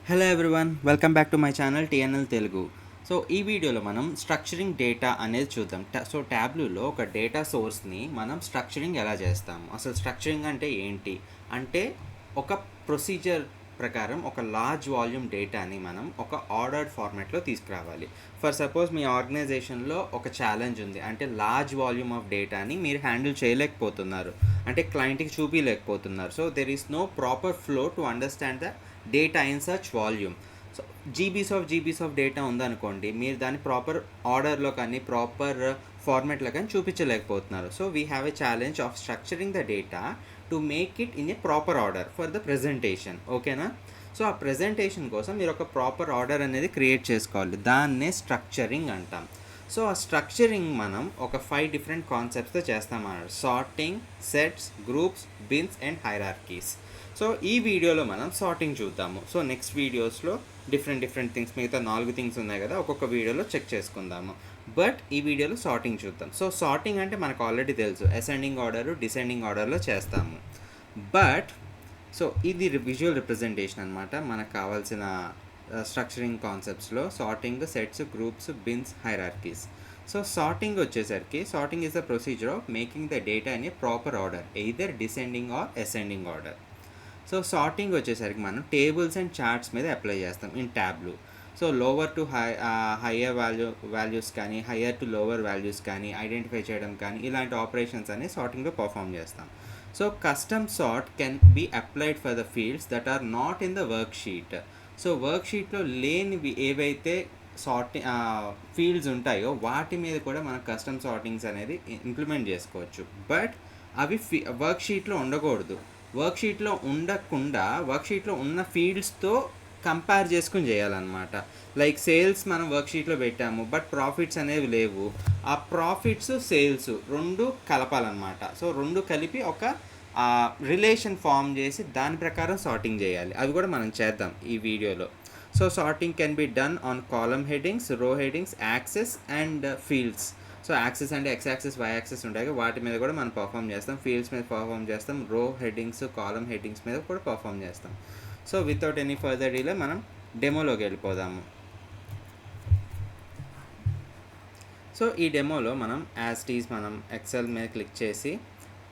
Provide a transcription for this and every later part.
Hello everyone, welcome back to my channel TNL Telugu. So ఈ వీడియోలో మనం structuring data అనేది చూద్దాం. సో ట్యాబ్లూలో ఒక డేటా సోర్స్ని మనం స్ట్రక్చరింగ్ ఎలా చేస్తాము, అసలు స్ట్రక్చరింగ్ అంటే ఏంటి అంటే ఒక ప్రొసీజర్ ప్రకారం ఒక లార్జ్ వాల్యూమ్ డేటాని మనం ఒక ఆర్డర్డ్ ఫార్మాట్లో తీసుకురావాలి. ఫర్ సపోజ్ మీ ఆర్గనైజేషన్లో ఒక ఛాలెంజ్ ఉంది, అంటే లార్జ్ వాల్యూమ్ ఆఫ్ డేటాని మీరు హ్యాండిల్ చేయలేకపోతున్నారు, అంటే క్లయింట్కి చూపించలేకపోతున్నారు. So there is no proper flow to understand the data in such volume. So GBs of data ఉందనుకోండి, మీరు దాన్ని ప్రాపర్ ఆర్డర్లో కానీ ప్రాపర్ ఫార్మాట్లో కానీ చూపించలేకపోతున్నారు. So we have a challenge of structuring the data to make it in a proper order for the presentation. ఓకేనా? So ఆ ప్రజెంటేషన్ కోసం మీరు ఒక ప్రాపర్ ఆర్డర్ అనేది క్రియేట్ చేసుకోవాలి, దాన్నే స్ట్రక్చరింగ్ అంటాం. సో ఆ స్ట్రక్చరింగ్ మనం ఒక 5 డిఫరెంట్ కాన్సెప్ట్స్తో చేస్తామన్నారు: sorting, sets, groups, bins and hierarchies. So ఈ వీడియోలో మనం సార్టింగ్ చూద్దాము. సో నెక్స్ట్ వీడియోస్లో డిఫరెంట్ థింగ్స్, మిగతా 4 థింగ్స్ ఉన్నాయి కదా, ఒక్కొక్క వీడియోలో చెక్ చేసుకుందాము. బట్ ఈ వీడియోలో సార్టింగ్ చూద్దాం. సో సార్టింగ్ అంటే మనకు ఆల్రెడీ తెలుసు, అసెండింగ్ ఆర్డర్, డిసెండింగ్ ఆర్డర్లో చేస్తాము. బట్ సో ఇది విజువల్ రిప్రజెంటేషన్ అనమాట. మనకు కావాల్సిన స్ట్రక్చరింగ్ కాన్సెప్ట్స్లో sorting, sets, groups, bins, hierarchies. So sorting వచ్చేసరికి, sorting is the procedure of making the data in a proper order, either descending or ascending order. So sorting వచ్చేసరికి మనం tables and charts మీద apply చేస్తాం in Tableau. So lower to higher values కానీ, higher to lower values కానీ identify చేయడం కానీ, ఇలాంటి operations అనేవి సార్టింగ్లో పర్ఫామ్ చేస్తాం. So custom sort can be applied for the fields that are not in the work sheet. So work షీట్లో లేనివి ఏవైతే ఫీల్డ్స్ ఉంటాయో వాటి మీద కూడా మనం కస్టమ్ సార్టింగ్స్ అనేది ఇంప్లిమెంట్ చేసుకోవచ్చు. బట్ అవి వర్క్ షీట్లో ఉండకూడదు. వర్క్షీట్లో ఉండకుండా వర్క్షీట్లో ఉన్న ఫీల్డ్స్తో కంపేర్ చేసుకుని చేయాలన్నమాట. లైక్ సేల్స్ మనం వర్క్షీట్లో పెట్టాము, బట్ ప్రాఫిట్స్ అనేవి లేవు. ఆ ప్రాఫిట్స్, సేల్స్ రెండు కలపాలన్నమాట. సో రెండు కలిపి ఒక రిలేషన్ ఫామ్ చేసి దాని ప్రకారం సార్టింగ్ చేయాలి. అవి కూడా మనం చేద్దాం ఈ వీడియోలో. So sorting can be done on column headings, row headings, axes and fields. So axes అంటే ఎక్స్ యాక్సెస్, వై యాక్సెస్ ఉంటాయి, వాటి మీద కూడా మనం పర్ఫామ్ చేస్తాం. ఫీల్డ్స్ మీద పర్ఫామ్ చేస్తాం, రో హెడ్డింగ్స్, కాలమ్ హెడ్డింగ్స్ మీద కూడా పర్ఫామ్ చేస్తాం. So without any further delay మనం డెమోలోకి వెళ్ళిపోదాము. సో ఈ డెమోలో మనం యాజ్ టీజ్ మనం ఎక్సెల్ మీద క్లిక్ చేసి,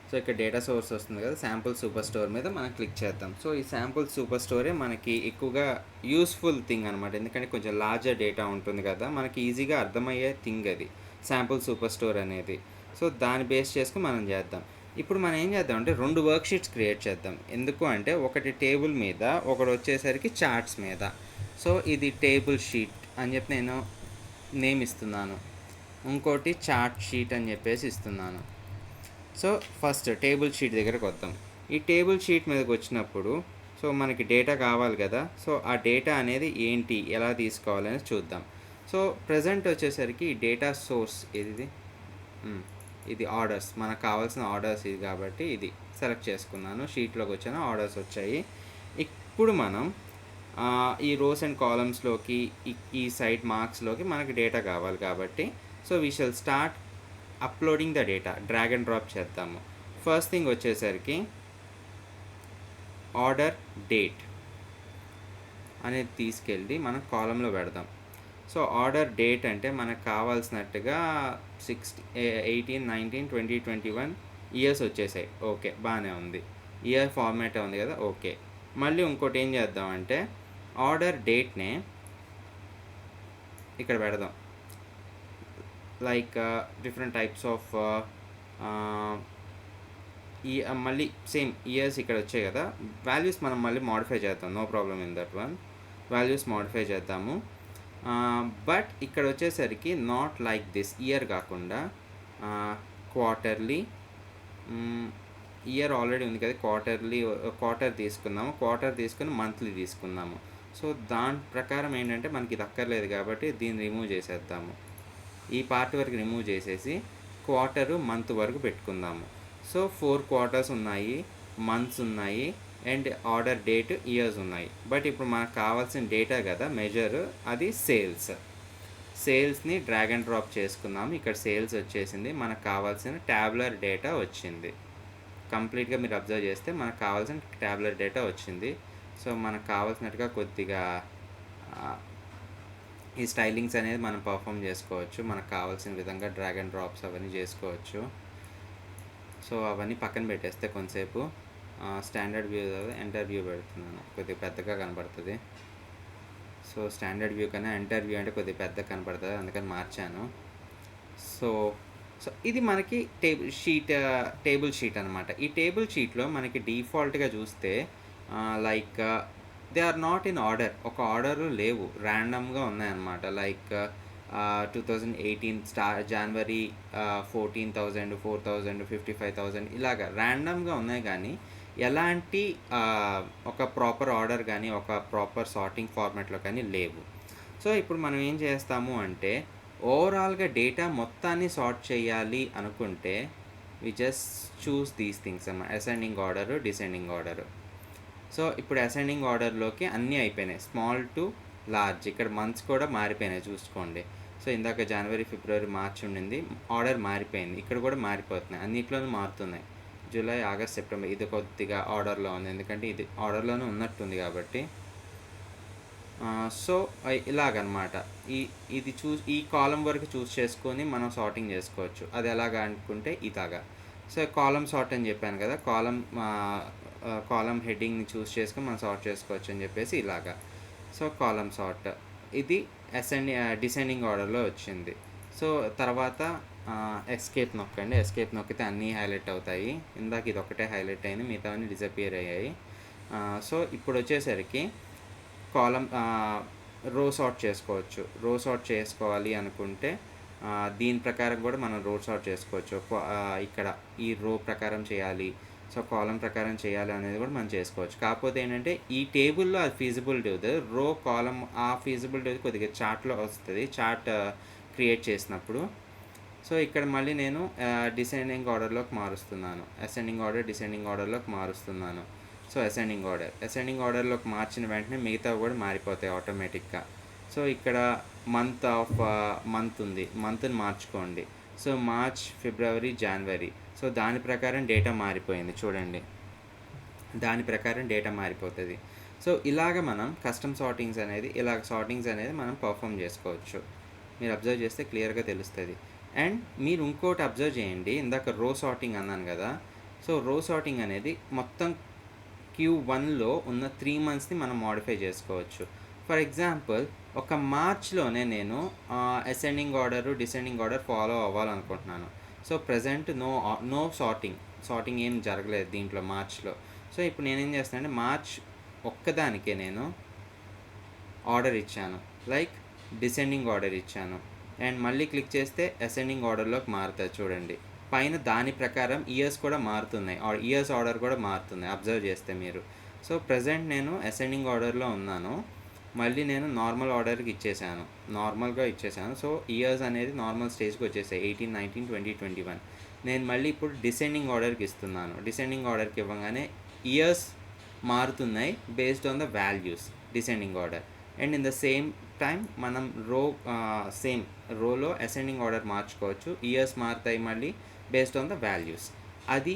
సో ఇక్కడ డేటా సోర్స్ వస్తుంది కదా, శాంపుల్ సూపర్ స్టోర్ మీద మనం క్లిక్ చేద్దాం. సో ఈ శాంపుల్ సూపర్ స్టోరే మనకి ఎక్కువగా యూస్ఫుల్ థింగ్ అనమాట, ఎందుకంటే కొంచెం లార్జర్ డేటా ఉంటుంది కదా, మనకి ఈజీగా అర్థమయ్యే థింగ్ అది శాంపుల్ సూపర్ స్టోర్ అనేది. సో దాన్ని బేస్ చేసుకుని మనం చేద్దాం. ఇప్పుడు మనం ఏం చేద్దాం అంటే 2 వర్క్షీట్స్ క్రియేట్ చేద్దాం. ఎందుకు అంటే ఒకటి టేబుల్ మీద, ఒకటి వచ్చేసరికి చార్ట్స్ మీద. సో ఇది టేబుల్ షీట్ అని చెప్పి నేను నేమ్ ఇస్తున్నాను, ఇంకోటి చార్ట్ షీట్ అని చెప్పేసి ఇస్తున్నాను. సో ఫస్ట్ టేబుల్ షీట్ దగ్గరకు వద్దాం. ఈ టేబుల్ షీట్ మీదకి వచ్చినప్పుడు సో మనకి డేటా కావాలి కదా, సో ఆ డేటా అనేది ఏంటి, ఎలా తీసుకోవాలని చూద్దాం. సో ప్రజెంట్ వచ్చేసరికి డేటా సోర్స్ ఇది ఆర్డర్స్, మనకు కావాల్సిన ఆర్డర్స్ ఇది కాబట్టి ఇది సెలెక్ట్ చేసుకున్నాను. షీట్లోకి వచ్చిన ఆర్డర్స్ వచ్చాయి. ఇప్పుడు మనం ఈ రోస్ అండ్ కాలమ్స్లోకి, ఈ సైడ్ మార్క్స్లోకి మనకి డేటా కావాలి కాబట్టి, so we shall start uploading the data. Drag and drop చేద్దాము. ఫస్ట్ థింగ్ వచ్చేసరికి ఆర్డర్ డేట్ అనేది తీసుకెళ్ళి మనం కాలంలో పెడదాం. సో ఆర్డర్ డేట్ అంటే మనకు కావాల్సినట్టుగా 18, 19, 20, 21 ఇయర్స్ వచ్చేసాయి. ఓకే, బాగానే ఉంది, ఇయర్ ఫార్మాటే ఉంది కదా. ఓకే, మళ్ళీ ఇంకోటి ఏం చేద్దామంటే ఆర్డర్ డేట్నే ఇక్కడ పెడదాం. లైక్ డిఫరెంట్ టైప్స్ ఆఫ్ ఈ మళ్ళీ సేమ్ ఇయర్స్ ఇక్కడ వచ్చాయి కదా, వాల్యూస్ మనం మళ్ళీ మోడిఫై చేద్దాం. No problem in that one, values modify చేద్దాము. బట్ ఇక్కడ వచ్చేసరికి నాట్ లైక్ దిస్, ఇయర్ కాకుండా క్వార్టర్లీ, ఇయర్ ఆల్రెడీ ఉంది కదా, క్వార్టర్ తీసుకుందాము, క్వార్టర్ తీసుకుని మంత్లీ తీసుకుందాము. సో దాని ప్రకారం ఏంటంటే మనకి ఇది అక్కర్లేదు కాబట్టి దీన్ని రిమూవ్ చేసేద్దాము. ఈ పార్ట్ వరకు రిమూవ్ చేసేసి క్వార్టరు, మంత్ వరకు పెట్టుకుందాము. సో 4 క్వార్టర్స్ ఉన్నాయి, మంత్స్ ఉన్నాయి, అండ్ ఆర్డర్ డేట్, ఇయర్స్ ఉన్నాయి. బట్ ఇప్పుడు మనకు కావాల్సిన డేటా కదా మెజర్, అది సేల్స్ని డ్రాగ్ అండ్ డ్రాప్ చేసుకున్నాము. ఇక్కడ సేల్స్ వచ్చేసింది, మనకు కావాల్సిన ట్యాబ్లర్ డేటా వచ్చింది. కంప్లీట్గా మీరు అబ్జర్వ్ చేస్తే మనకు కావాల్సిన ట్యాబ్లర్ డేటా వచ్చింది. సో మనకు కావాల్సినట్టుగా కొద్దిగా ఈ స్టైలింగ్స్ అనేది మనం పర్ఫామ్ చేసుకోవచ్చు. మనకు కావాల్సిన విధంగా డ్రాగ్ అండ్ డ్రాప్స్ అవన్నీ చేసుకోవచ్చు. సో అవన్నీ పక్కన పెట్టేస్తే కొంతసేపు స్టాండర్డ్ వ్యూ ఎంటర్ వ్యూ పెడుతున్నాను, కొద్దిగా పెద్దగా కనబడుతుంది. సో స్టాండర్డ్ వ్యూ కన్నా ఎంటర్ వ్యూ అంటే కొద్దిగా పెద్దగా కనబడుతుంది, అందుకని మార్చాను. సో సో ఇది మనకి టేబుల్ షీట్ అనమాట. ఈ టేబుల్ షీట్లో మనకి డిఫాల్ట్గా చూస్తే like they are not in order, ఒక ఆర్డర్ లేవు, ర్యాండమ్గా ఉన్నాయన్నమాట. లైక్ 2018 జనవరి 14,000, 4,000, 55,000 ఇలాగా ర్యాండమ్గా ఉన్నాయి, కానీ ఎలాంటి ఒక ప్రాపర్ ఆర్డర్ కానీ ఒక ప్రాపర్ సార్టింగ్ ఫార్మాట్లో కానీ లేవు. సో ఇప్పుడు మనం ఏం చేస్తాము అంటే ఓవరాల్గా డేటా మొత్తాన్ని సార్ట్ చేయాలి అనుకుంటే we just choose these things అన్నమాట, ascending order, descending order. So ఇప్పుడు అసెండింగ్ ఆర్డర్లోకి అన్నీ అయిపోయినాయి, స్మాల్ టు లార్జ్. ఇక్కడ మంత్స్ కూడా మారిపోయినాయి చూసుకోండి. సో ఇందాక జనవరి, ఫిబ్రవరి, మార్చ్ ఉండింది, ఆర్డర్ మారిపోయింది. ఇక్కడ కూడా మారిపోతున్నాయి, అన్నిట్లోనూ మారుతున్నాయి. జూలై, ఆగస్ట్, సెప్టెంబర్ ఇది కొద్దిగా ఆర్డర్లో ఉంది, ఎందుకంటే ఇది ఆర్డర్లోనే ఉన్నట్టుంది కాబట్టి. సో ఇలాగనమాట. ఈ కాలం వరకు చూస్ చేసుకొని మనం సార్టింగ్ చేసుకోవచ్చు. అది ఎలాగా అనుకుంటే ఇలాగా. సో కాలం సార్ట్ అని చెప్పాను కదా, కాలం హెడ్డింగ్ని చూస్ చేసుకొని మనం సార్ట్ చేసుకోవచ్చు అని చెప్పేసి ఇలాగా. సో కాలం సార్ట్ ఇది డిసెండింగ్ ఆర్డర్లో వచ్చింది. సో తర్వాత ఎస్కేప్ నొక్కండి. ఎస్కేప్ నొక్కితే అన్నీ హైలైట్ అవుతాయి. ఇందాక ఇది ఒకటే హైలైట్ అయింది, మిగతా అన్నీ డిసపియర్ అయ్యాయి. సో ఇప్పుడు వచ్చేసరికి కాలం రో సార్ట్ చేసుకోవచ్చు. రో సార్ట్ చేసుకోవాలి అనుకుంటే దీని ప్రకారం కూడా మనం రో సార్ట్ చేసుకోవచ్చు. ఇక్కడ ఈ రో ప్రకారం చేయాలి, సో కాలం ప్రకారం చేయాలి అనేది కూడా మనం చేసుకోవచ్చు. కాకపోతే ఏంటంటే ఈ టేబుల్లో అది ఫీజిబిలిటీ అవుతుంది, రో కాలం ఆ ఫీజిబిలిటీ కొద్దిగా చార్ట్లో వస్తుంది, చార్ట్ క్రియేట్ చేసినప్పుడు. సో ఇక్కడ మళ్ళీ నేను డిసెండింగ్ ఆర్డర్లోకి మారుస్తున్నాను, అసెండింగ్ ఆర్డర్, డిసెండింగ్ ఆర్డర్లోకి మారుస్తున్నాను. సో అసెండింగ్ ఆర్డర్లోకి మార్చిన వెంటనే మిగతా కూడా మారిపోతాయి ఆటోమేటిక్గా. సో ఇక్కడ మంత్ ఉంది, మంత్ని మార్చుకోండి. సో మార్చ్, ఫిబ్రవరి, జనవరి. సో దాని ప్రకారం డేటా మారిపోయింది చూడండి, దాని ప్రకారం డేటా మారిపోతుంది. సో ఇలాగ మనం కస్టమ్ సార్టింగ్స్ అనేది మనం పర్ఫామ్ చేసుకోవచ్చు. మీరు అబ్జర్వ్ చేస్తే క్లియర్గా తెలుస్తుంది. అండ్ మీరు ఇంకోటి అబ్జర్వ్ చేయండి, ఇందాక రో సార్టింగ్ అన్నాను కదా. సో రో సార్టింగ్ అనేది మొత్తం Q1లో ఉన్న 3 monthsని మనం మోడిఫై చేసుకోవచ్చు. ఫర్ ఎగ్జాంపుల్ ఒక మార్చ్లోనే నేను ascending order, descending order follow అవ్వాలనుకుంటున్నాను. సో ప్రజెంట్ నో సార్టింగ్ ఏం జరగలేదు దీంట్లో మార్చ్లో. సో ఇప్పుడు నేనేం చేస్తానంటే మార్చ్ ఒక్కదానికే నేను ఆర్డర్ ఇచ్చాను, లైక్ డిసెండింగ్ ఆర్డర్ ఇచ్చాను. అండ్ మళ్ళీ క్లిక్ చేస్తే అసెండింగ్ ఆర్డర్లోకి మారుతుంది చూడండి. పైన దాని ప్రకారం ఇయర్స్ కూడా మారుతున్నాయి, ఇయర్స్ ఆర్డర్ కూడా మారుతున్నాయి అబ్జర్వ్ చేస్తే మీరు. సో ప్రజెంట్ నేను అసెండింగ్ ఆర్డర్లో ఉన్నాను, మళ్ళీ నేను నార్మల్ ఆర్డర్కి నార్మల్గా ఇచ్చేసాను. సో ఇయర్స్ అనేది నార్మల్ స్టేజ్కి వచ్చేసాయి, 18, 19, 20, 21. నేను మళ్ళీ ఇప్పుడు డిసెండింగ్ ఆర్డర్కి ఇస్తున్నాను. డిసెండింగ్ ఆర్డర్కి ఇవ్వగానే ఇయర్స్ మారుతున్నాయి based on the values, descending order. And in the same time మనం రోలో అసెండింగ్ ఆర్డర్ మార్చుకోవచ్చు, ఇయర్స్ మారుతాయి మళ్ళీ బేస్డ్ ఆన్ ద వాల్యూస్. అది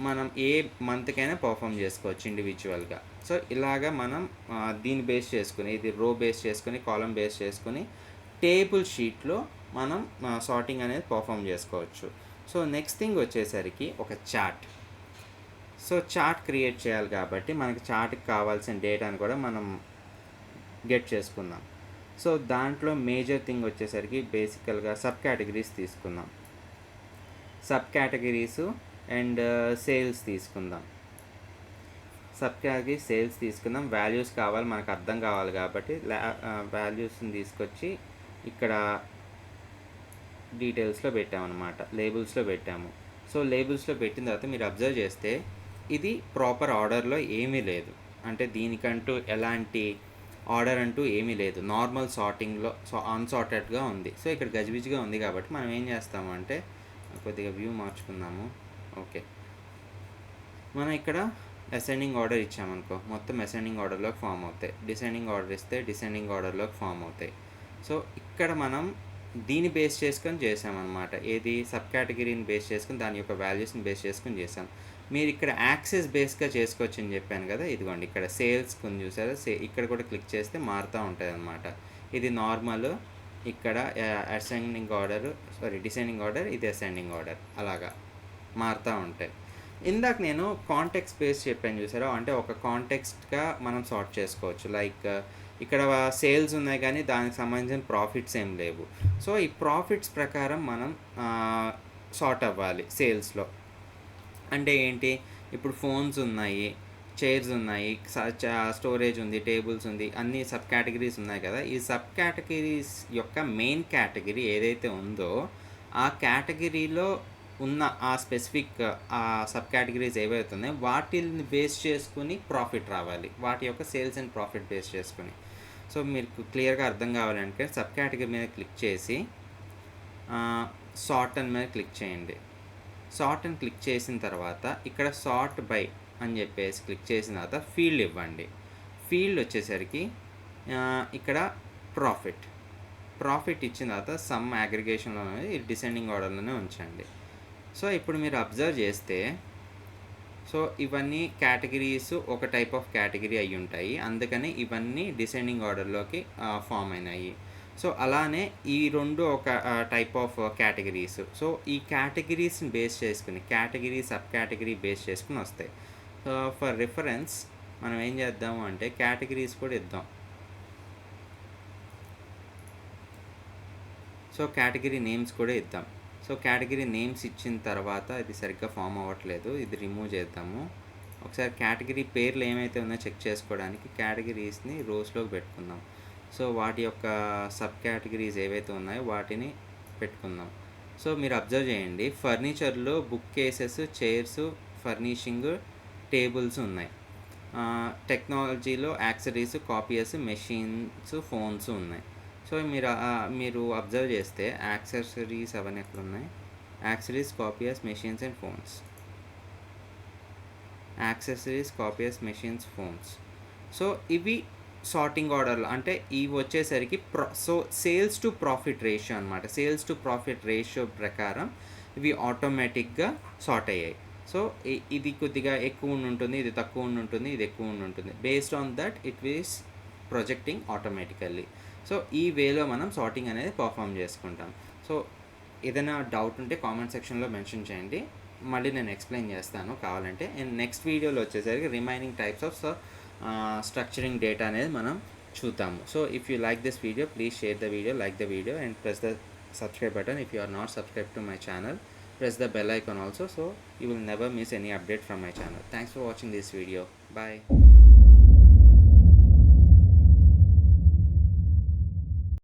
మనం ఏ మంత్కైనా పర్ఫామ్ చేసుకోవచ్చు ఇండివిజువల్గా. సో ఇలాగా మనం దీన్ని బేస్ చేసుకుని, ఇది రో బేస్ చేసుకుని, కాలం బేస్ చేసుకుని టేబుల్ షీట్లో మనం సార్టింగ్ అనేది పర్ఫామ్ చేసుకోవచ్చు. సో నెక్స్ట్ థింగ్ వచ్చేసరికి ఒక చార్ట్. సో చార్ట్ క్రియేట్ చేయాలి కాబట్టి మనకి చార్ట్కి కావాల్సిన డేటాను కూడా మనం గెట్ చేసుకుందాం. సో దాంట్లో మేజర్ థింగ్ వచ్చేసరికి బేసికల్గా సబ్ కేటగిరీస్ తీసుకుందాం. సబ్ కేటగిరీస్ అండ్ సేల్స్ తీసుకుందాం. సబ్ కేటగిరీ సేల్స్ తీసుకుందాం. వాల్యూస్ కావాలి, మనకు అర్థం కావాలి కాబట్టి వాల్యూస్ని తీసుకొచ్చి ఇక్కడ డీటెయిల్స్లో పెట్టామన్నమాట, లేబుల్స్లో పెట్టాము. సో లేబుల్స్లో పెట్టిన తర్వాత మీరు అబ్జర్వ్ చేస్తే ఇది ప్రాపర్ ఆర్డర్లో ఏమీ లేదు, అంటే దీనికంటూ ఎలాంటి ఆర్డర్ అంటూ ఏమీ లేదు, నార్మల్ సార్టింగ్లో అన్సార్టెడ్గా ఉంది. సో ఇక్కడ గజిబిజిగా ఉంది కాబట్టి మనం ఏం చేస్తాము అంటే కొద్దిగా వ్యూ మార్చుకుందాము. ఓకే, మనం ఇక్కడ అసెండింగ్ ఆర్డర్ ఇచ్చామనుకో, మొత్తం అసెండింగ్ ఆర్డర్లోకి ఫామ్ అవుతాయి. డిసెండింగ్ ఆర్డర్ ఇస్తే డిసెండింగ్ ఆర్డర్లోకి ఫామ్ అవుతాయి. సో ఇక్కడ మనం దీన్ని బేస్ చేసుకొని చేసామన్నమాట, ఏది సబ్ కేటగిరీని బేస్ చేసుకుని దాని యొక్క వాల్యూస్ని బేస్ చేసుకుని చేసాం. మీరు ఇక్కడ యాక్సెస్ బేస్గా చేసుకోవచ్చు అని చెప్పాను కదా, ఇదిగోండి ఇక్కడ సేల్స్ కొన్ని చూసారా, ఇక్కడ కూడా క్లిక్ చేస్తే మారుతూ ఉంటుంది అనమాట. ఇది నార్మల్, ఇక్కడ అసెండింగ్ ఆర్డర్, డిసెండింగ్ ఆర్డర్, ఇది అసెండింగ్ ఆర్డర్, అలాగా మారుతూ ఉంటాయి. ఇందాక నేను కాంటెక్స్ట్ బేస్ చెప్పాను చూసారా, అంటే ఒక కాంటెక్స్ట్గా మనం సార్ట్ చేసుకోవచ్చు. లైక్ ఇక్కడ సేల్స్ ఉన్నాయి కానీ దానికి సంబంధించిన ప్రాఫిట్స్ ఏం లేవు. సో ఈ ప్రాఫిట్స్ ప్రకారం మనం సార్ట్ అవ్వాలి సేల్స్లో. అంటే ఏంటి, ఇప్పుడు ఫోన్స్ ఉన్నాయి, చైర్స్ ఉన్నాయి, స్టోరేజ్ ఉంది, టేబుల్స్ ఉంది, అన్ని సబ్ కేటగిరీస్ ఉన్నాయి కదా. ఈ సబ్ కేటగిరీస్ యొక్క మెయిన్ కేటగిరీ ఏదైతే ఉందో ఆ కేటగిరీలో ఉన్న ఆ స్పెసిఫిక్ ఆ సబ్ కేటగిరీస్ ఏవైతే ఉన్నాయో వాటిని బేస్ చేసుకుని ప్రాఫిట్ రావాలి, వాటి యొక్క సేల్స్ అండ్ ప్రాఫిట్ బేస్ చేసుకుని. సో మీకు క్లియర్గా అర్థం కావాలంటే సబ్ కేటగిరీ మీద క్లిక్ చేసి సార్ట్ అని మీద క్లిక్ చేయండి. సార్ట్ అని క్లిక్ చేసిన తర్వాత ఇక్కడ సార్ట్ బై అని చెప్పేసి క్లిక్ చేసిన తర్వాత ఫీల్డ్ ఇవ్వండి. ఫీల్డ్ వచ్చేసరికి ఇక్కడ ప్రాఫిట్ ఇచ్చిన తర్వాత సమ్ అగ్రిగేషన్లో డిసెండింగ్ ఆర్డర్లోనే ఉంచండి. సో ఇప్పుడు మీరు అబ్జర్వ్ చేస్తే, సో ఇవన్నీ కేటగిరీస్ ఒక టైప్ ఆఫ్ కేటగిరీ అయి ఉంటాయి, అందుకని ఇవన్నీ డిసెండింగ్ ఆర్డర్లోకి ఫామ్ అయినాయి. సో అలానే ఈ రెండు ఒక టైప్ ఆఫ్ కేటగిరీస్. సో ఈ కేటగిరీస్ని బేస్ చేసుకుని కేటగిరీ సబ్ కేటగిరీ బేస్ చేసుకుని వస్తాయి. సో ఫర్ రిఫరెన్స్ మనం ఏం చేద్దాము అంటే కేటగిరీస్ కూడా ఇద్దాం. సో కేటగిరీ నేమ్స్ కూడా ఇద్దాం. సో కేటగిరీ నేమ్స్ ఇచ్చిన తర్వాత ఇది సరిగ్గా ఫామ్ అవ్వట్లేదు, ఇది రిమూవ్ చేద్దాము. ఒకసారి కేటగిరీ పేర్లు ఏమైతే ఉన్నాయో చెక్ చేసుకోవడానికి కేటగిరీస్ని రోస్లోకి పెట్టుకుందాం. సో వాటి యొక్క సబ్ కేటగిరీస్ ఏవైతే ఉన్నాయో వాటిని పెట్టుకుందాం. సో మీరు అబ్జర్వ్ చేయండి, ఫర్నిచర్లో book cases, chairs, furnishing, tables ఉన్నాయి. టెక్నాలజీలో యాక్సరీస్, కాపీయర్స్, మెషిన్స్, ఫోన్స్ ఉన్నాయి. సో మీరు అబ్జర్వ్ చేస్తే యాక్సెసరీస్ అవన్నీ ఎక్కడ ఉన్నాయి, accessories, copiers, machines and phones, accessories, copiers, machines, phones. So ఇవి సార్టింగ్ ఆర్డర్లో, అంటే ఇవి వచ్చేసరికి so sales to profit ratio అనమాట. సేల్స్ టు ప్రాఫిట్ రేషియో ప్రకారం ఇవి ఆటోమేటిక్గా సార్ట్ అయ్యాయి. సో ఇది కొద్దిగా ఎక్కువ ఉంటుంది, ఇది తక్కువ ఉంటుంది, ఇది ఎక్కువ ఉంటుంది. Based on that it is projecting automatically. So ఈ వేలో మనం సార్టింగ్ అనేది పర్ఫామ్ చేసుకుంటాం. సో ఏదైనా డౌట్ ఉంటే కామెంట్ సెక్షన్లో మెన్షన్ చేయండి, మళ్ళీ నేను ఎక్స్ప్లెయిన్ చేస్తాను కావాలంటే. అండ్ నెక్స్ట్ వీడియోలో వచ్చేసరికి remaining types of structuring data అనేది మనం చూద్దాము. So if you like this video, please share the video, like the video and press the subscribe button. If you are not subscribed to my channel, press the bell icon also, so you will never miss any update from my channel. Thanks for watching this video. Bye.